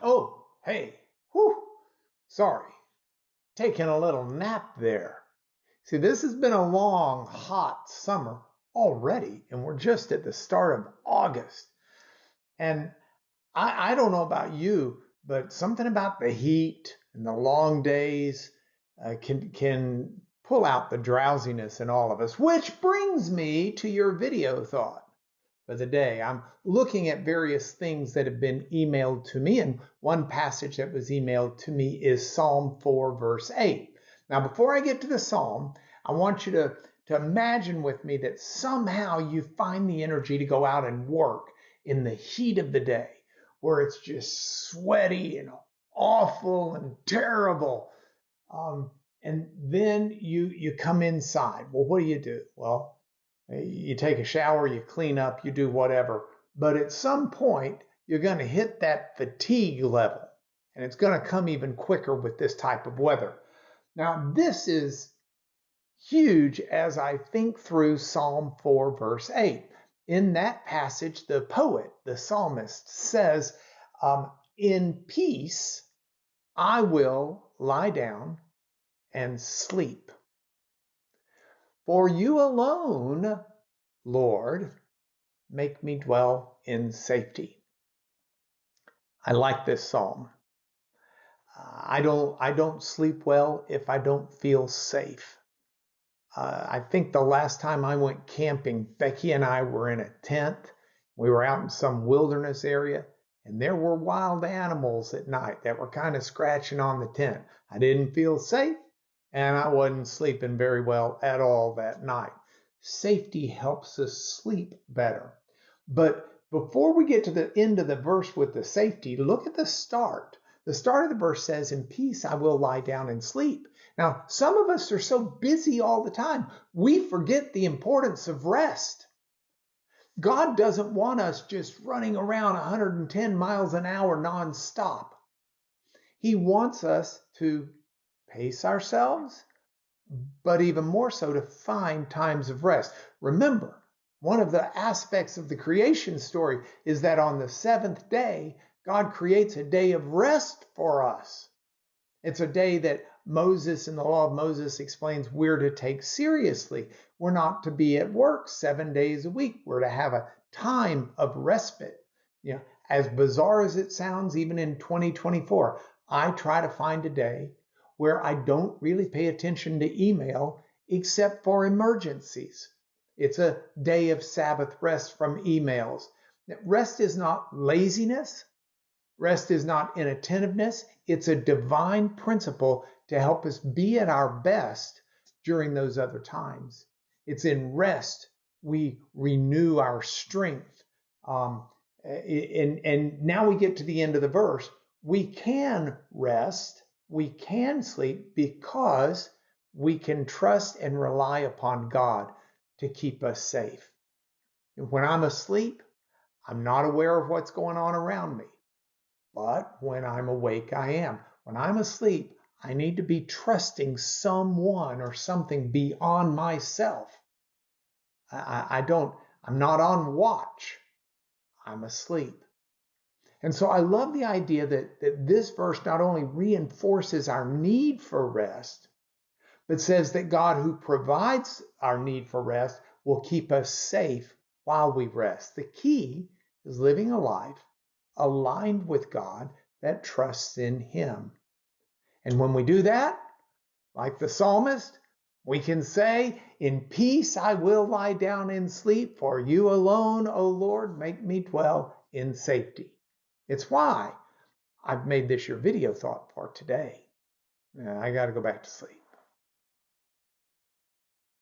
Oh, hey, whew, sorry, taking a little nap there. See, this has been a long, hot summer already, and we're just at the start of August. And I don't know about you, but something about the heat and the long days can pull out the drowsiness in all of us, which brings me to your video thought for the day. I'm looking at various things that have been emailed to me, and one passage that was emailed to me is Psalm 4, verse 8. Now, before I get to the Psalm, I want you to imagine with me that somehow you find the energy to go out and work in the heat of the day where it's just sweaty and awful and terrible. And then you come inside. Well, what do? Well, you take a shower, you clean up, you do whatever. But at some point, you're going to hit that fatigue level. And it's going to come even quicker with this type of weather. Now, this is huge as I think through Psalm 4, verse 8. In that passage, the poet, the psalmist, says, in peace I will lie down and sleep. For you alone, Lord, make me dwell in safety. I like this psalm. I don't sleep well if I don't feel safe. I think the last time I went camping, Becky and I were in a tent. We were out in some wilderness area, and there were wild animals at night that were kind of scratching on the tent. I didn't feel safe, and I wasn't sleeping very well at all that night. Safety helps us sleep better. But before we get to the end of the verse with the safety, look at the start. The start of the verse says, in peace I will lie down and sleep. Now, some of us are so busy all the time, we forget the importance of rest. God doesn't want us just running around 110 miles an hour nonstop. He wants us to pace ourselves, but even more so to find times of rest. Remember, one of the aspects of the creation story is that on the seventh day, God creates a day of rest for us. It's a day that Moses in the law of Moses explains we're to take seriously. We're not to be at work 7 days a week. We're to have a time of respite. As bizarre as it sounds, even in 2024, I try to find a day where I don't really pay attention to email except for emergencies. It's a day of Sabbath rest from emails. Rest is not laziness. Rest is not inattentiveness. It's a divine principle to help us be at our best during those other times. It's in rest we renew our strength. And now we get to the end of the verse. We can rest, we can sleep because we can trust and rely upon God to keep us safe. And when I'm asleep, I'm not aware of what's going on around me. But when I'm awake, I am. When I'm asleep, I need to be trusting someone or something beyond myself. I'm not on watch. I'm asleep. And so I love the idea that this verse not only reinforces our need for rest, but says that God who provides our need for rest will keep us safe while we rest. The key is living a life aligned with God that trusts in Him. And when we do that, like the psalmist, we can say, in peace I will lie down and sleep, for you alone, O Lord, make me dwell in safety. It's why I've made this your video thought for today. I got to go back to sleep.